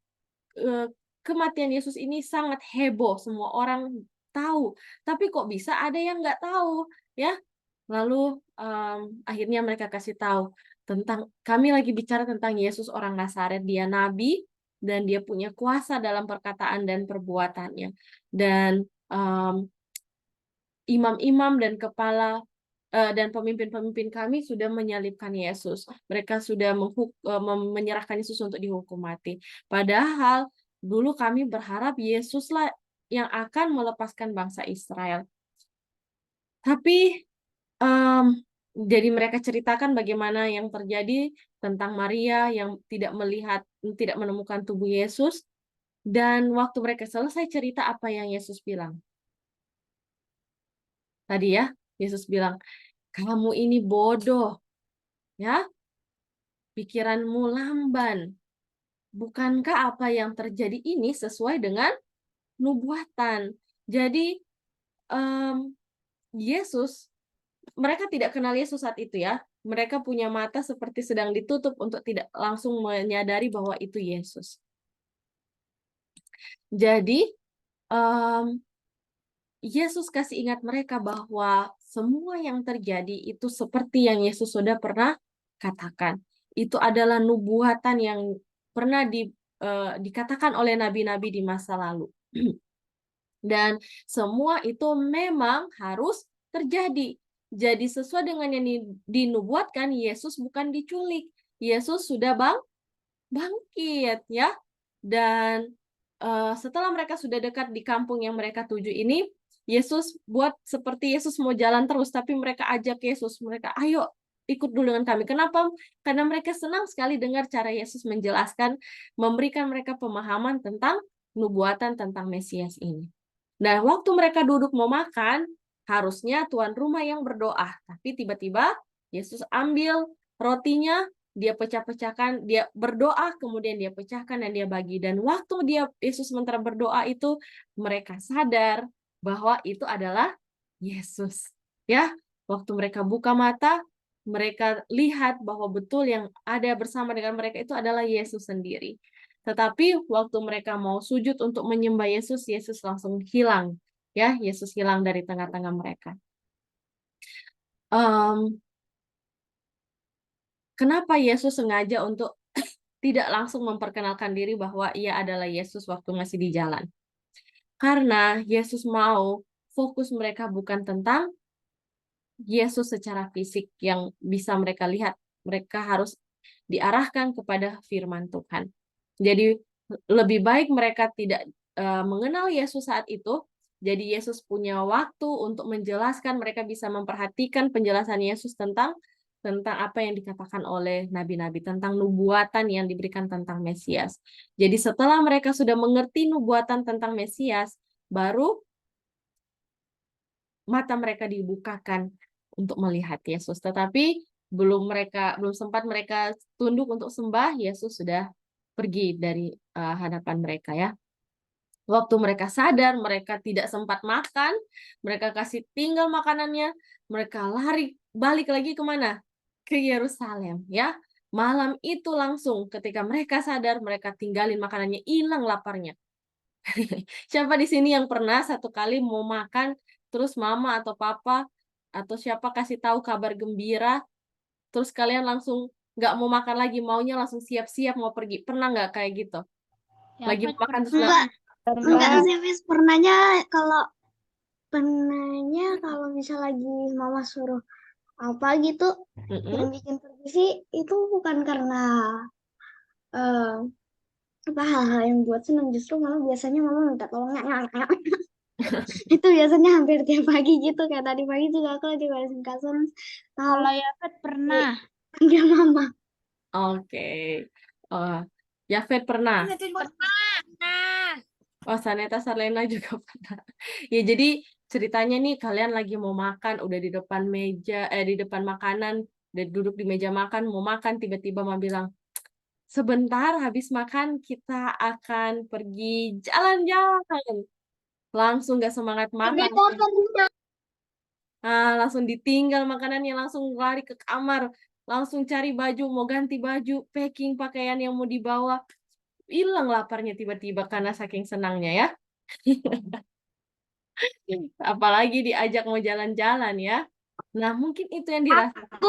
kematian Yesus ini sangat heboh, semua orang tahu. Tapi kok bisa ada yang nggak tahu, ya? Lalu akhirnya mereka kasih tahu tentang, kami lagi bicara tentang Yesus orang Nazaret, dia nabi dan dia punya kuasa dalam perkataan dan perbuatannya. Dan imam-imam dan kepala dan pemimpin-pemimpin kami sudah menyalibkan Yesus. Mereka sudah menyerahkan Yesus untuk dihukum mati. Padahal dulu kami berharap Yesuslah yang akan melepaskan bangsa Israel. Tapi jadi mereka ceritakan bagaimana yang terjadi tentang Maria yang tidak menemukan tubuh Yesus. Dan waktu mereka selesai cerita, apa yang Yesus bilang? Tadi ya, Yesus bilang, kamu ini bodoh, ya, pikiranmu lamban. Bukankah apa yang terjadi ini sesuai dengan nubuatan? Jadi Yesus, mereka tidak kenal Yesus saat itu ya. Mereka punya mata seperti sedang ditutup untuk tidak langsung menyadari bahwa itu Yesus. Jadi Yesus kasih ingat mereka bahwa semua yang terjadi itu seperti yang Yesus sudah pernah katakan. Itu adalah nubuatan yang pernah dikatakan oleh nabi-nabi di masa lalu. Dan semua itu memang harus terjadi. Jadi sesuai dengan yang dinubuatkan, Yesus bukan diculik. Yesus sudah bangkit, ya. Dan setelah mereka sudah dekat di kampung yang mereka tuju ini, Yesus buat seperti Yesus mau jalan terus, tapi mereka ajak Yesus, mereka, ayo ikut dulu dengan kami. Kenapa? Karena mereka senang sekali dengar cara Yesus menjelaskan, memberikan mereka pemahaman tentang nubuatan tentang Mesias ini. Nah, waktu mereka duduk mau makan, harusnya tuan rumah yang berdoa, tapi tiba-tiba Yesus ambil rotinya, dia pecah-pecahkan, dia berdoa, kemudian dia pecahkan dan dia bagi. Dan waktu Yesus sementara berdoa itu, mereka sadar bahwa itu adalah Yesus. Ya, waktu mereka buka mata, mereka lihat bahwa betul yang ada bersama dengan mereka itu adalah Yesus sendiri. Tetapi waktu mereka mau sujud untuk menyembah Yesus, Yesus langsung hilang. Ya, Yesus hilang dari tengah-tengah mereka. Kenapa Yesus sengaja untuk tidak langsung memperkenalkan diri bahwa ia adalah Yesus waktu masih di jalan? Karena Yesus mau fokus mereka bukan tentang Yesus secara fisik yang bisa mereka lihat. Mereka harus diarahkan kepada firman Tuhan. Jadi lebih baik mereka tidak mengenal Yesus saat itu. Jadi Yesus punya waktu untuk menjelaskan, mereka bisa memperhatikan penjelasan Yesus tentang tentang apa yang dikatakan oleh nabi-nabi, tentang nubuatan yang diberikan tentang Mesias. Jadi setelah mereka sudah mengerti nubuatan tentang Mesias, baru mata mereka dibukakan untuk melihat Yesus. Tetapi belum sempat mereka tunduk untuk sembah, Yesus sudah pergi dari hadapan mereka ya. Waktu mereka sadar, mereka tidak sempat makan, mereka kasih tinggal makanannya, mereka lari balik lagi kemana? Ke Yerusalem ya. Malam itu langsung ketika mereka sadar, mereka tinggalin makanannya, hilang laparnya. Siapa di sini yang pernah satu kali mau makan, terus mama atau papa atau siapa kasih tahu kabar gembira, terus kalian langsung nggak mau makan lagi, maunya langsung siap-siap mau pergi. Pernah nggak kayak gitu? Lagi mau makan terus Enggak sih, Fis. Pernahnya kalau misal lagi mama suruh apa gitu, yang bikin pergi sih itu bukan karena hal-hal yang buat senang, justru malah biasanya mama minta tolong itu biasanya hampir tiap pagi gitu, kayak tadi pagi juga aku lagi beresin kasur. Kalau Yafet pernah. Panggil mama. Oke. Yafet pernah. Pernah. Oh, Saneta Sarlena juga pernah. Ya, jadi ceritanya nih kalian lagi mau makan, udah di depan meja, di depan makanan, udah duduk di meja makan, mau makan, tiba-tiba mama bilang, sebentar habis makan kita akan pergi jalan-jalan. Langsung gak semangat makan. Langsung ditinggal makanannya, langsung lari ke kamar, langsung cari baju, mau ganti baju, packing pakaian yang mau dibawa. Hilang laparnya tiba-tiba karena saking senangnya ya. Apalagi diajak mau jalan-jalan ya. Nah, mungkin itu yang dirasakan.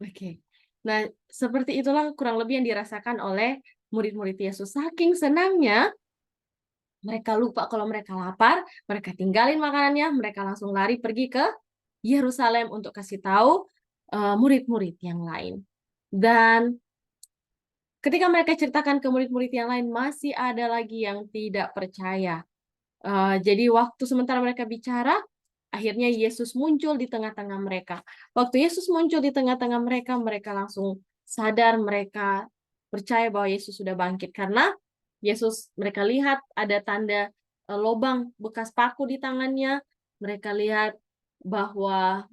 Oke. Nah, seperti itulah kurang lebih yang dirasakan oleh murid-murid Yesus. Saking senangnya, mereka lupa kalau mereka lapar, mereka tinggalin makanannya, mereka langsung lari pergi ke Yerusalem untuk kasih tahu murid-murid yang lain. Dan ketika mereka ceritakan ke murid-murid yang lain, masih ada lagi yang tidak percaya. Jadi waktu sementara mereka bicara, akhirnya Yesus muncul di tengah-tengah mereka. Waktu Yesus muncul di tengah-tengah mereka, mereka langsung sadar, mereka percaya bahwa Yesus sudah bangkit. Karena mereka lihat ada tanda lubang bekas paku di tangannya. Mereka lihat bahwa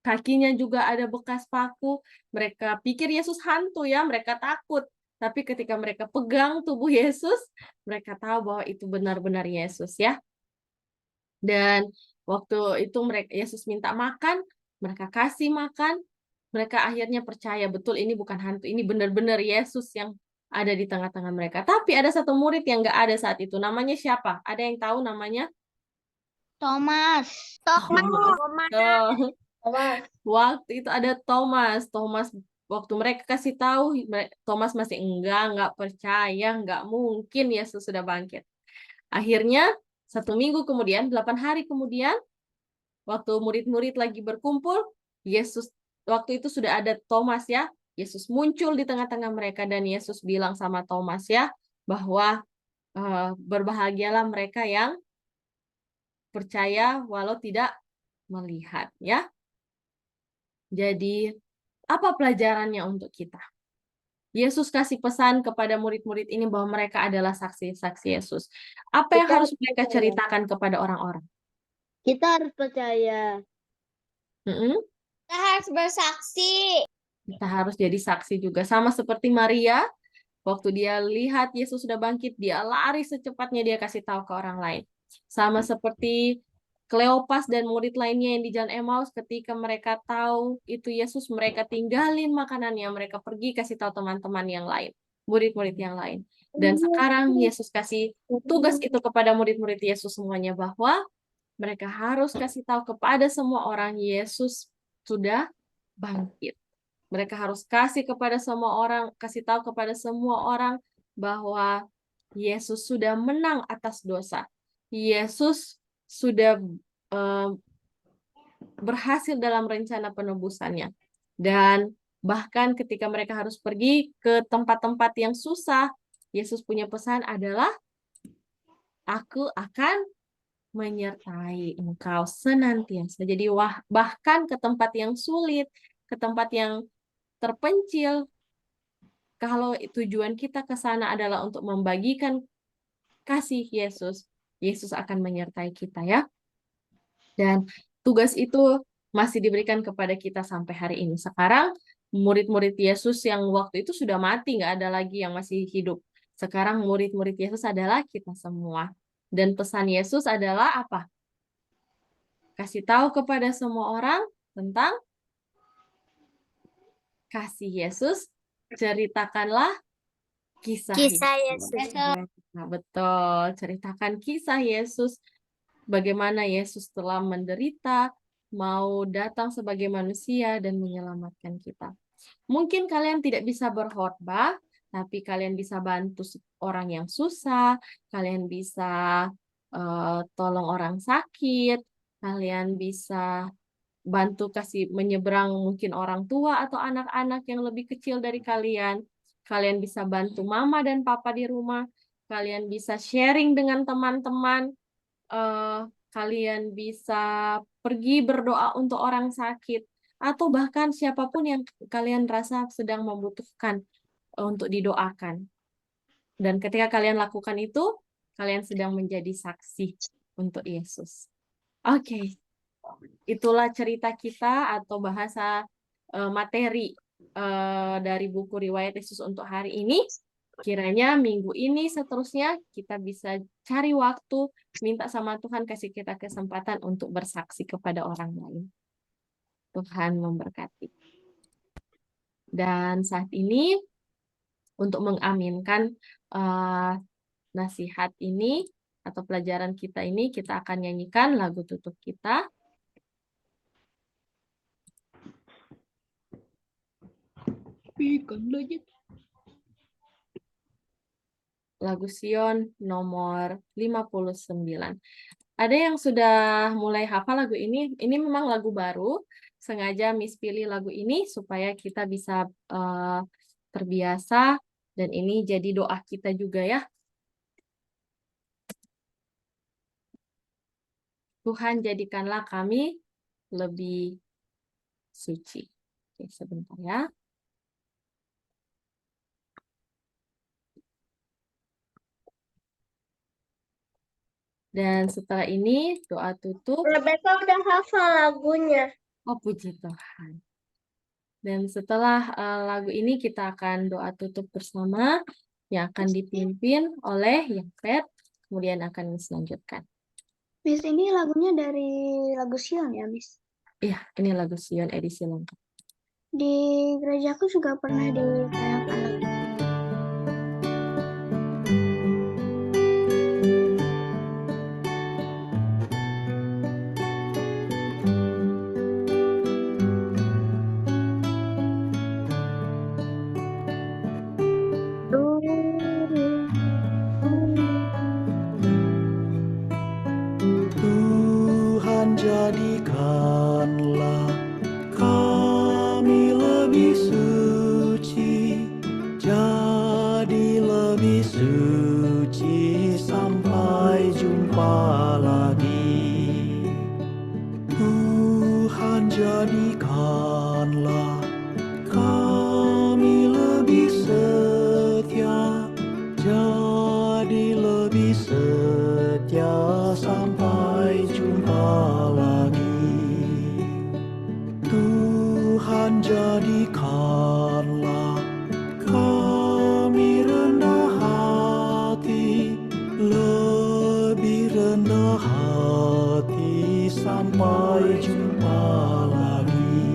kakinya juga ada bekas paku. Mereka pikir Yesus hantu ya, mereka takut. Tapi ketika mereka pegang tubuh Yesus, mereka tahu bahwa itu benar-benar Yesus ya. Dan waktu itu Yesus minta makan, mereka kasih makan, mereka akhirnya percaya betul ini bukan hantu, ini benar-benar Yesus yang ada di tengah-tengah mereka. Tapi ada satu murid yang nggak ada saat itu. Namanya siapa? Ada yang tahu namanya? Thomas. Waktu itu ada Thomas. Waktu mereka kasih tahu, Thomas masih nggak percaya, nggak mungkin Yesus sudah bangkit. Akhirnya 1 minggu kemudian, 8 hari kemudian, waktu murid-murid lagi berkumpul, Yesus waktu itu sudah ada Thomas ya. Yesus muncul di tengah-tengah mereka dan Yesus bilang sama Thomas ya, bahwa berbahagialah mereka yang percaya walau tidak melihat ya. Jadi, apa pelajarannya untuk kita? Yesus kasih pesan kepada murid-murid ini bahwa mereka adalah saksi-saksi Yesus. Apa yang harus mereka ceritakan kepada orang-orang? Kita harus percaya. Kita harus bersaksi. Kita harus jadi saksi juga. Sama seperti Maria, waktu dia lihat Yesus sudah bangkit, dia lari secepatnya dia kasih tahu ke orang lain. Sama seperti Kleopas dan murid lainnya yang di Jalan Emmaus, ketika mereka tahu itu Yesus, mereka tinggalin makanannya, mereka pergi kasih tahu teman-teman yang lain, murid-murid yang lain. Dan sekarang Yesus kasih tugas itu kepada murid-murid Yesus semuanya, bahwa mereka harus kasih tahu kepada semua orang Yesus sudah bangkit. Mereka harus kasih tahu kepada semua orang bahwa Yesus sudah menang atas dosa. Yesus sudah berhasil dalam rencana penebusannya. Dan bahkan ketika mereka harus pergi ke tempat-tempat yang susah, Yesus punya pesan adalah aku akan menyertai engkau senantiasa. Jadi bahkan ke tempat yang sulit, ke tempat yang terpencil, kalau tujuan kita ke sana adalah untuk membagikan kasih Yesus, Yesus akan menyertai kita ya. Dan tugas itu masih diberikan kepada kita sampai hari ini. Sekarang murid-murid Yesus yang waktu itu sudah mati, nggak ada lagi yang masih hidup. Sekarang murid-murid Yesus adalah kita semua. Dan pesan Yesus adalah apa? Kasih tahu kepada semua orang tentang kasih Yesus, ceritakanlah kisah Yesus. Nah, betul, ceritakan kisah Yesus, bagaimana Yesus telah menderita, mau datang sebagai manusia dan menyelamatkan kita. Mungkin kalian tidak bisa berkhotbah, tapi kalian bisa bantu orang yang susah, kalian bisa tolong orang sakit, kalian bisa bantu kasih menyeberang mungkin orang tua atau anak-anak yang lebih kecil dari kalian. Kalian bisa bantu mama dan papa di rumah. Kalian bisa sharing dengan teman-teman. Kalian bisa pergi berdoa untuk orang sakit. Atau bahkan siapapun yang kalian rasa sedang membutuhkan untuk didoakan. Dan ketika kalian lakukan itu, kalian sedang menjadi saksi untuk Yesus. Oke. Itulah cerita kita atau bahasa materi dari buku Riwayat Yesus untuk hari ini. Kiranya minggu ini seterusnya kita bisa cari waktu, minta sama Tuhan kasih kita kesempatan untuk bersaksi kepada orang lain. Tuhan memberkati. Dan saat ini untuk mengaminkan nasihat ini atau pelajaran kita ini, kita akan nyanyikan lagu tutup kita. Lagu Sion nomor 59. Ada yang sudah mulai hafal lagu ini? Ini memang lagu baru. Sengaja Miss pilih lagu ini supaya kita bisa terbiasa dan ini jadi doa kita juga ya. Tuhan jadikanlah kami lebih suci. Oke, sebentar ya. Dan setelah ini doa tutup. Rebecca udah hafal lagunya. Oh, puji Tuhan. Dan setelah lagu ini kita akan doa tutup bersama yang akan dipimpin oleh Yafet, kemudian akan dilanjutkan. Miss, ini lagunya dari lagu Sion ya, Miss? Iya, ini lagu Sion edisi lengkap. Di gerejaku juga pernah ditayangkan lagu. Tuhan jadikanlah kami lebih suci, jadi lebih suci sampai jumpa lagi. Tuhan jadikanlah kami lebih setia, jadi lebih setia sampai jumpa lagi. Tuhan jadikanlah kami rendah hati, lebih rendah hati sampai jumpa lagi.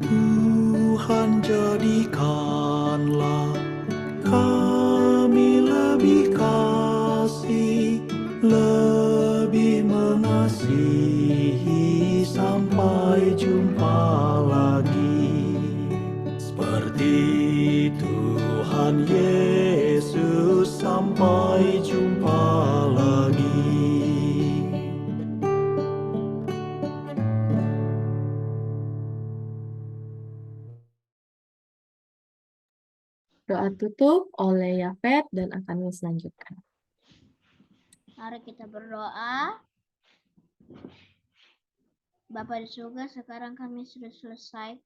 Tuhan jadikanlah kami lebih kasih, lebih mengasihi sampai jumpa lagi. Seperti Tuhan Yesus sampai jumpa lagi. Doa tutup oleh Yafet dan akan dilanjutkan. Mari kita berdoa. Bapa di surga, sekarang kami sudah selesai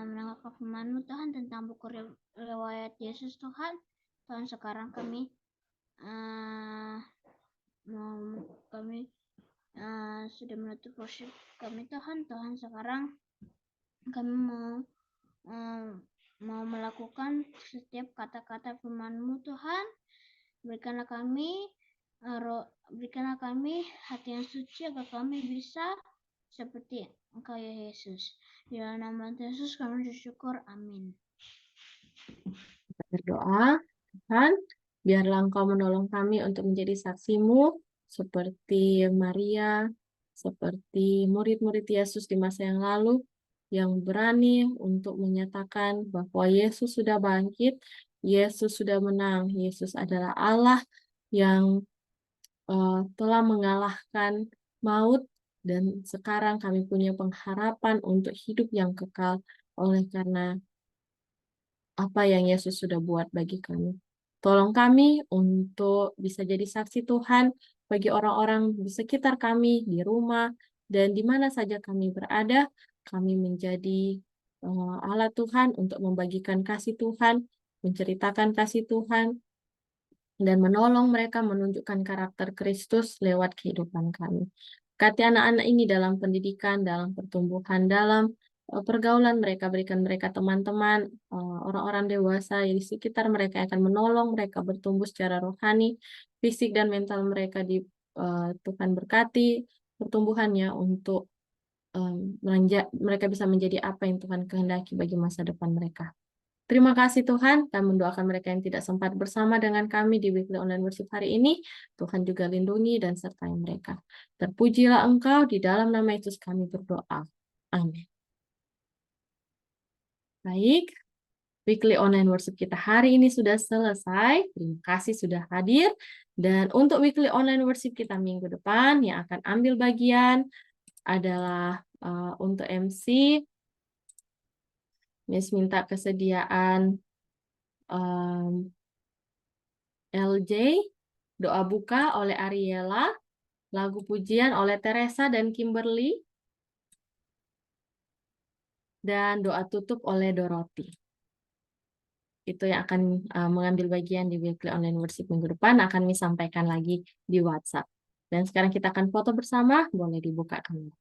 mendengarkan firman-Mu Tuhan tentang buku riwayat Yesus Tuhan. Tuhan, sekarang kami sudah menutup worship kami Tuhan. Tuhan, sekarang kami mau melakukan setiap kata-kata firman-Mu Tuhan. Berikanlah kami hati yang suci agar kami bisa seperti Engkau ya Yesus. Di dalam nama Yesus kami bersyukur. Amin. Berdoa, Tuhan, biarlah Engkau menolong kami untuk menjadi saksi-Mu seperti Maria, seperti murid-murid Yesus di masa yang lalu, yang berani untuk menyatakan bahwa Yesus sudah bangkit, Yesus sudah menang, Yesus adalah Allah yang telah mengalahkan maut, dan sekarang kami punya pengharapan untuk hidup yang kekal oleh karena apa yang Yesus sudah buat bagi kami. Tolong kami untuk bisa jadi saksi Tuhan bagi orang-orang di sekitar kami, di rumah, dan di mana saja kami berada. Kami menjadi alat Tuhan untuk membagikan kasih Tuhan, menceritakan kasih Tuhan, dan menolong mereka menunjukkan karakter Kristus lewat kehidupan kami. Berkati anak-anak ini dalam pendidikan, dalam pertumbuhan, dalam pergaulan mereka, berikan mereka teman-teman, orang-orang dewasa di sekitar mereka akan menolong mereka bertumbuh secara rohani, fisik dan mental mereka Tuhan berkati pertumbuhannya untuk mereka bisa menjadi apa yang Tuhan kehendaki bagi masa depan mereka. Terima kasih Tuhan, kami mendoakan mereka yang tidak sempat bersama dengan kami di Weekly Online Worship hari ini. Tuhan juga lindungi dan sertai mereka. Terpujilah Engkau, di dalam nama Yesus kami berdoa. Amin. Baik, Weekly Online Worship kita hari ini sudah selesai. Terima kasih sudah hadir. Dan untuk Weekly Online Worship kita minggu depan yang akan ambil bagian adalah untuk MC, Miss minta kesediaan LJ, doa buka oleh Ariela, lagu pujian oleh Teresa dan Kimberly, dan doa tutup oleh Dorothy. Itu yang akan mengambil bagian di Weekly Online Worship minggu depan, akan disampaikan lagi di WhatsApp. Dan sekarang kita akan foto bersama, boleh dibuka kamera.